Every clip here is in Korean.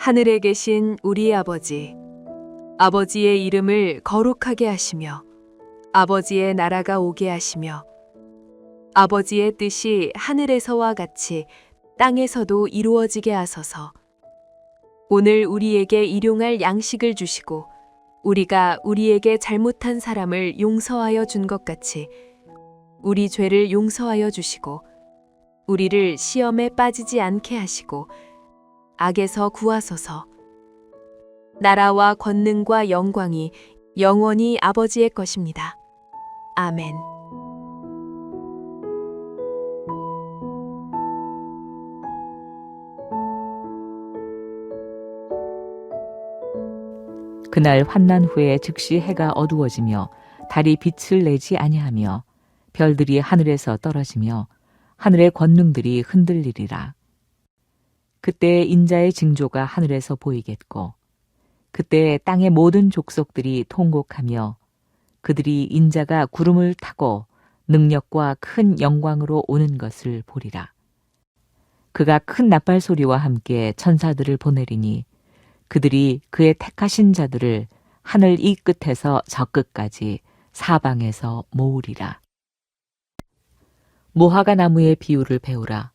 하늘에 계신 우리 아버지, 아버지의 이름을 거룩하게 하시며 아버지의 나라가 오게 하시며 아버지의 뜻이 하늘에서와 같이 땅에서도 이루어지게 하소서. 오늘 우리에게 일용할 양식을 주시고 우리가 우리에게 잘못한 사람을 용서하여 준 것 같이 우리 죄를 용서하여 주시고 우리를 시험에 빠지지 않게 하시고 악에서 구하소서. 나라와 권능과 영광이 영원히 아버지의 것입니다. 아멘. 그날 환난 후에 즉시 해가 어두워지며 달이 빛을 내지 아니하며 별들이 하늘에서 떨어지며 하늘의 권능들이 흔들리리라. 그때 인자의 징조가 하늘에서 보이겠고 그때 땅의 모든 족속들이 통곡하며 그들이 인자가 구름을 타고 능력과 큰 영광으로 오는 것을 보리라. 그가 큰 나팔 소리와 함께 천사들을 보내리니 그들이 그의 택하신 자들을 하늘 이 끝에서 저 끝까지 사방에서 모으리라. 무화과 나무의 비유를 배우라.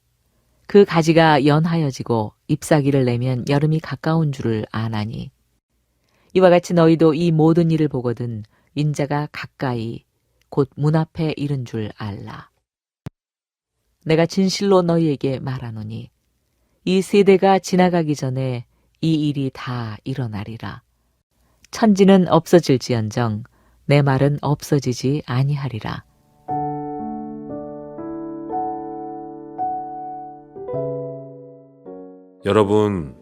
그 가지가 연하여지고 잎사귀를 내면 여름이 가까운 줄을 아나니 이와 같이 너희도 이 모든 일을 보거든 인자가 가까이 곧 문 앞에 이른 줄 알라. 내가 진실로 너희에게 말하노니 이 세대가 지나가기 전에 이 일이 다 일어나리라. 천지는 없어질지언정 내 말은 없어지지 아니하리라. 여러분,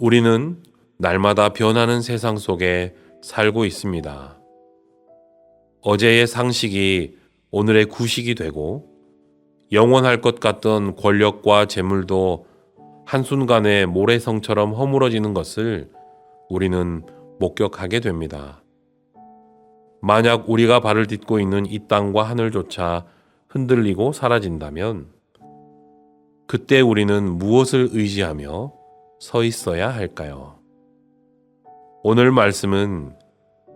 우리는 날마다 변하는 세상 속에 살고 있습니다. 어제의 상식이 오늘의 구식이 되고 영원할 것 같던 권력과 재물도 한순간에 모래성처럼 허물어지는 것을 우리는 목격하게 됩니다. 만약 우리가 발을 딛고 있는 이 땅과 하늘조차 흔들리고 사라진다면 그때 우리는 무엇을 의지하며 서 있어야 할까요? 오늘 말씀은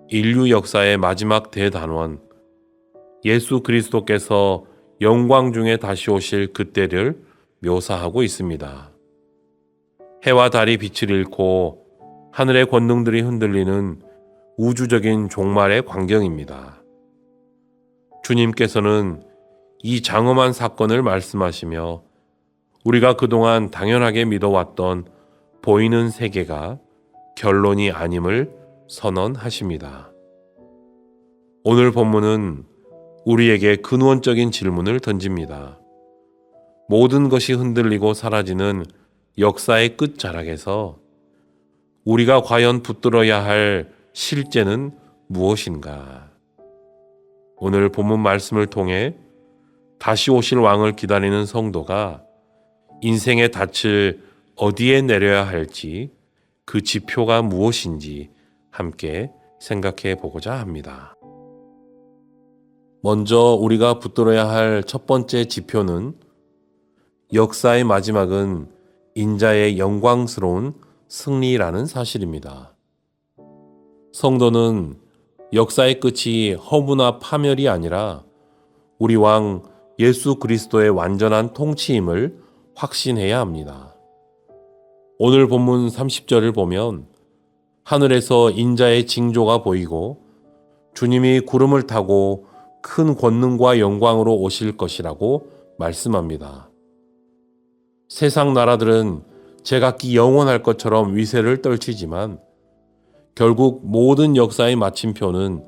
인류 역사의 마지막 대단원 예수 그리스도께서 영광 중에 다시 오실 그때를 묘사하고 있습니다. 해와 달이 빛을 잃고 하늘의 권능들이 흔들리는 우주적인 종말의 광경입니다. 주님께서는 이 장엄한 사건을 말씀하시며 우리가 그동안 당연하게 믿어왔던 보이는 세계가 결론이 아님을 선언하십니다. 오늘 본문은 우리에게 근원적인 질문을 던집니다. 모든 것이 흔들리고 사라지는 역사의 끝자락에서 우리가 과연 붙들어야 할 실제는 무엇인가? 오늘 본문 말씀을 통해 다시 오실 왕을 기다리는 성도가 인생의 닻을 어디에 내려야 할지 그 지표가 무엇인지 함께 생각해 보고자 합니다. 먼저 우리가 붙들어야 할 첫 번째 지표는 역사의 마지막은 인자의 영광스러운 승리라는 사실입니다. 성도는 역사의 끝이 허무나 파멸이 아니라 우리 왕 예수 그리스도의 완전한 통치임을 확신해야 합니다. 오늘 본문 30절을 보면 하늘에서 인자의 징조가 보이고 주님이 구름을 타고 큰 권능과 영광으로 오실 것이라고 말씀합니다. 세상 나라들은 제각기 영원할 것처럼 위세를 떨치지만 결국 모든 역사의 마침표는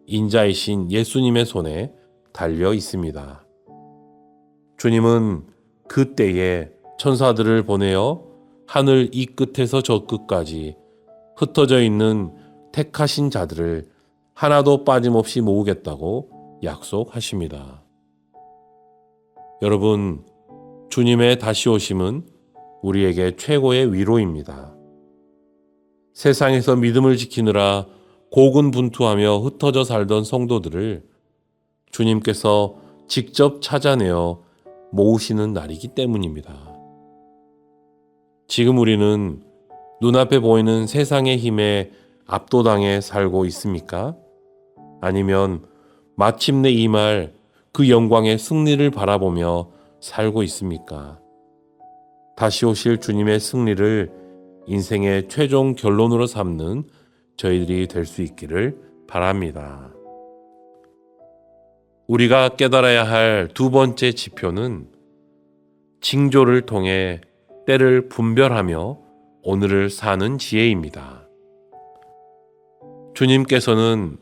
인자이신 예수님의 손에 달려 있습니다. 주님은 그때에 천사들을 보내어 하늘 이 끝에서 저 끝까지 흩어져 있는 택하신 자들을 하나도 빠짐없이 모으겠다고 약속하십니다. 여러분, 주님의 다시 오심은 우리에게 최고의 위로입니다. 세상에서 믿음을 지키느라 고군분투하며 흩어져 살던 성도들을 주님께서 직접 찾아내어 모으시는 날이기 때문입니다. 지금 우리는 눈앞에 보이는 세상의 힘에 압도당해 살고 있습니까? 아니면 마침내 임할 그 영광의 승리를 바라보며 살고 있습니까? 다시 오실 주님의 승리를 인생의 최종 결론으로 삼는 저희들이 될 수 있기를 바랍니다. 우리가 깨달아야 할 두 번째 지표는 징조를 통해 때를 분별하며 오늘을 사는 지혜입니다. 주님께서는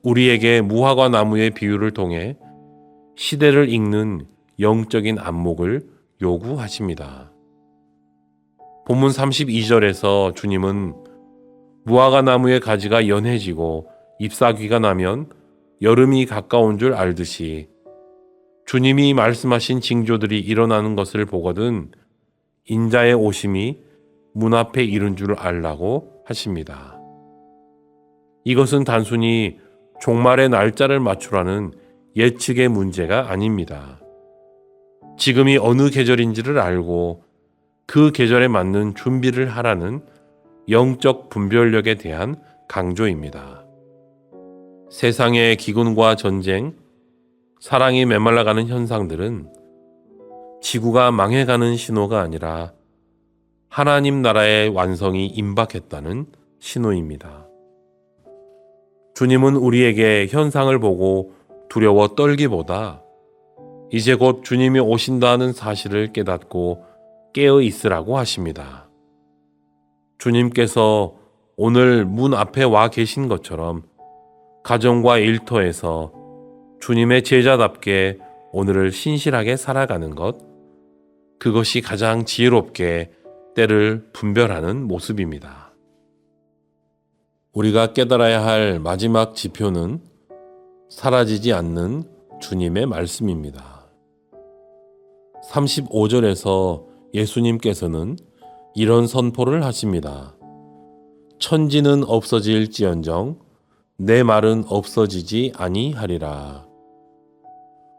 우리에게 무화과 나무의 비유를 통해 시대를 읽는 영적인 안목을 요구하십니다. 본문 32절에서 주님은 무화과 나무의 가지가 연해지고 잎사귀가 나면 여름이 가까운 줄 알듯이 주님이 말씀하신 징조들이 일어나는 것을 보거든 인자의 오심이 문 앞에 이른 줄 알라고 하십니다. 이것은 단순히 종말의 날짜를 맞추라는 예측의 문제가 아닙니다. 지금이 어느 계절인지를 알고 그 계절에 맞는 준비를 하라는 영적 분별력에 대한 강조입니다. 세상의 기근과 전쟁, 사랑이 메말라가는 현상들은 지구가 망해가는 신호가 아니라 하나님 나라의 완성이 임박했다는 신호입니다. 주님은 우리에게 현상을 보고 두려워 떨기보다 이제 곧 주님이 오신다는 사실을 깨닫고 깨어 있으라고 하십니다. 주님께서 오늘 문 앞에 와 계신 것처럼 가정과 일터에서 주님의 제자답게 오늘을 신실하게 살아가는 것, 그것이 가장 지혜롭게 때를 분별하는 모습입니다. 우리가 깨달아야 할 마지막 지표는 사라지지 않는 주님의 말씀입니다. 35절에서 예수님께서는 이런 선포를 하십니다. 천지는 없어질지언정 내 말은 없어지지 아니하리라.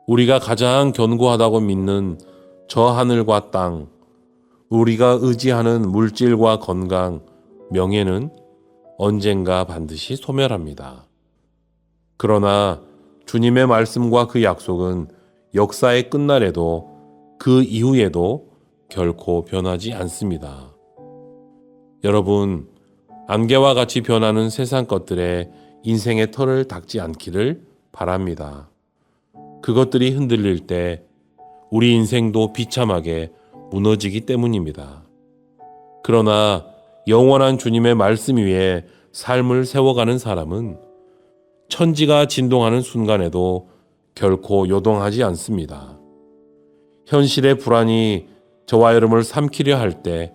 우리가 가장 견고하다고 믿는 저 하늘과 땅, 우리가 의지하는 물질과 건강, 명예는 언젠가 반드시 소멸합니다. 그러나 주님의 말씀과 그 약속은 역사의 끝날에도 그 이후에도 결코 변하지 않습니다. 여러분, 안개와 같이 변하는 세상 것들에 인생의 털을 닦지 않기를 바랍니다. 그것들이 흔들릴 때 우리 인생도 비참하게 무너지기 때문입니다. 그러나 영원한 주님의 말씀 위에 삶을 세워가는 사람은 천지가 진동하는 순간에도 결코 요동하지 않습니다. 현실의 불안이 저와 여러분을 삼키려 할 때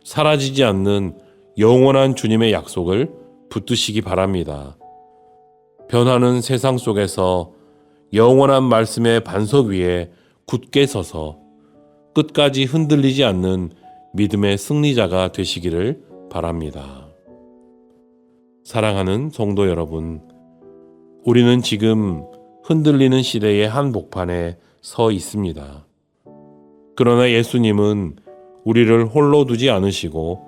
사라지지 않는 영원한 주님의 약속을 붙드시기 바랍니다. 변하는 세상 속에서 영원한 말씀의 반석 위에 굳게 서서 끝까지 흔들리지 않는 믿음의 승리자가 되시기를 바랍니다. 사랑하는 성도 여러분, 우리는 지금 흔들리는 시대의 한복판에 서 있습니다. 그러나 예수님은 우리를 홀로 두지 않으시고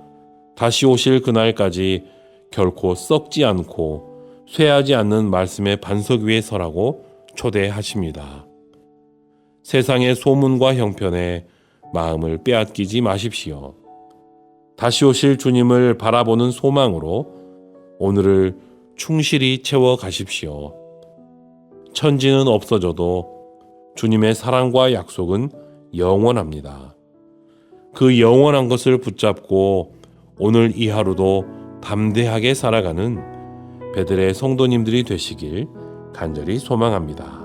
다시 오실 그날까지 결코 썩지 않고 쇠하지 않는 말씀의 반석 위에 서라고 초대하십니다. 세상의 소문과 형편에 마음을 빼앗기지 마십시오. 다시 오실 주님을 바라보는 소망으로 오늘을 충실히 채워 가십시오. 천지는 없어져도 주님의 사랑과 약속은 영원합니다. 그 영원한 것을 붙잡고 오늘 이 하루도 담대하게 살아가는 베들의 성도님들이 되시길 간절히 소망합니다.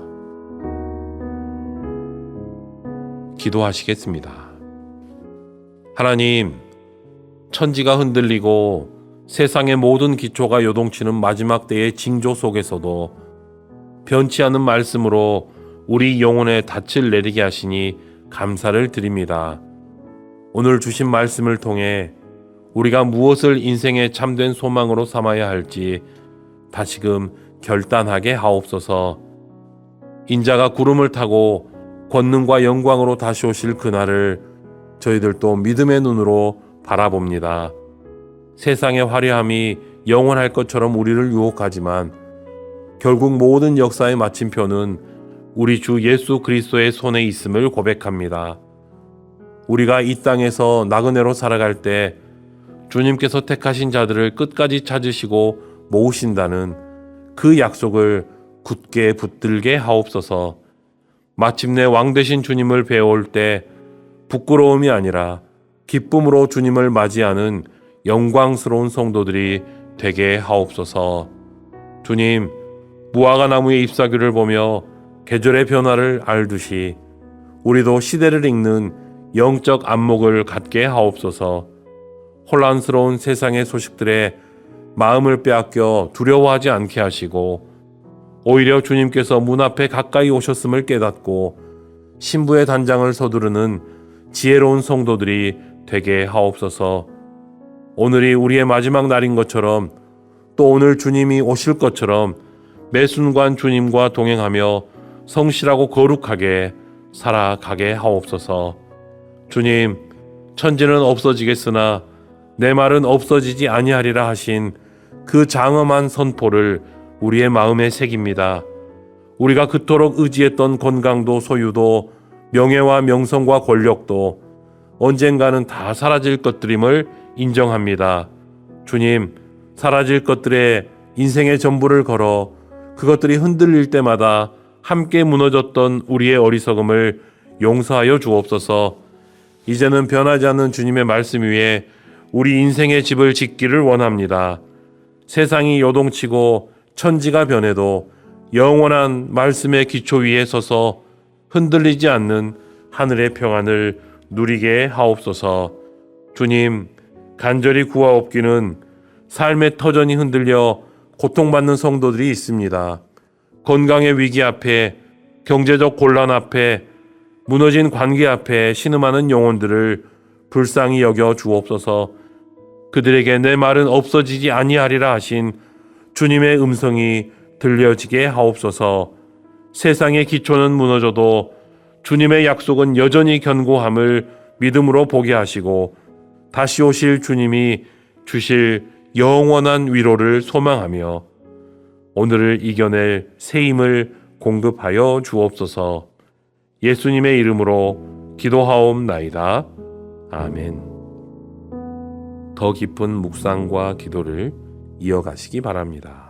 기도하시겠습니다. 하나님, 천지가 흔들리고 세상의 모든 기초가 요동치는 마지막 때의 징조 속에서도 변치 않은 말씀으로 우리 영혼에 닻을 내리게 하시니 감사를 드립니다. 오늘 주신 말씀을 통해 우리가 무엇을 인생의 참된 소망으로 삼아야 할지 다시금 결단하게 하옵소서. 인자가 구름을 타고 권능과 영광으로 다시 오실 그날을 저희들도 믿음의 눈으로 바라봅니다. 세상의 화려함이 영원할 것처럼 우리를 유혹하지만 결국 모든 역사의 마침표는 우리 주 예수 그리스도의 손에 있음을 고백합니다. 우리가 이 땅에서 나그네로 살아갈 때 주님께서 택하신 자들을 끝까지 찾으시고 모으신다는 그 약속을 굳게 붙들게 하옵소서. 마침내 왕 되신 주님을 배울 때 부끄러움이 아니라 기쁨으로 주님을 맞이하는 영광스러운 성도들이 되게 하옵소서. 주님, 무화과 나무의 잎사귀를 보며 계절의 변화를 알듯이 우리도 시대를 읽는 영적 안목을 갖게 하옵소서. 혼란스러운 세상의 소식들에 마음을 빼앗겨 두려워하지 않게 하시고 오히려 주님께서 문 앞에 가까이 오셨음을 깨닫고 신부의 단장을 서두르는 지혜로운 성도들이 되게 하옵소서. 오늘이 우리의 마지막 날인 것처럼 또 오늘 주님이 오실 것처럼 매 순간 주님과 동행하며 성실하고 거룩하게 살아가게 하옵소서. 주님, 천지는 없어지겠으나 내 말은 없어지지 아니하리라 하신 그 장엄한 선포를 우리의 마음에 새깁니다. 우리가 그토록 의지했던 건강도 소유도 명예와 명성과 권력도 언젠가는 다 사라질 것들임을 인정합니다. 주님, 사라질 것들에 인생의 전부를 걸어 그것들이 흔들릴 때마다 함께 무너졌던 우리의 어리석음을 용서하여 주옵소서. 이제는 변하지 않는 주님의 말씀 위에 우리 인생의 집을 짓기를 원합니다. 세상이 요동치고 천지가 변해도 영원한 말씀의 기초 위에 서서 흔들리지 않는 하늘의 평안을 누리게 하옵소서. 주님, 간절히 구하옵기는 삶의 터전이 흔들려 고통받는 성도들이 있습니다. 건강의 위기 앞에, 경제적 곤란 앞에, 무너진 관계 앞에 신음하는 영혼들을 불쌍히 여겨 주옵소서. 그들에게 내 말은 없어지지 아니하리라 하신 주님의 음성이 들려지게 하옵소서. 세상의 기초는 무너져도 주님의 약속은 여전히 견고함을 믿음으로 보게 하시고 다시 오실 주님이 주실 영원한 위로를 소망하며 오늘을 이겨낼 새 힘을 공급하여 주옵소서. 예수님의 이름으로 기도하옵나이다. 아멘. 더 깊은 묵상과 기도를 이어가시기 바랍니다.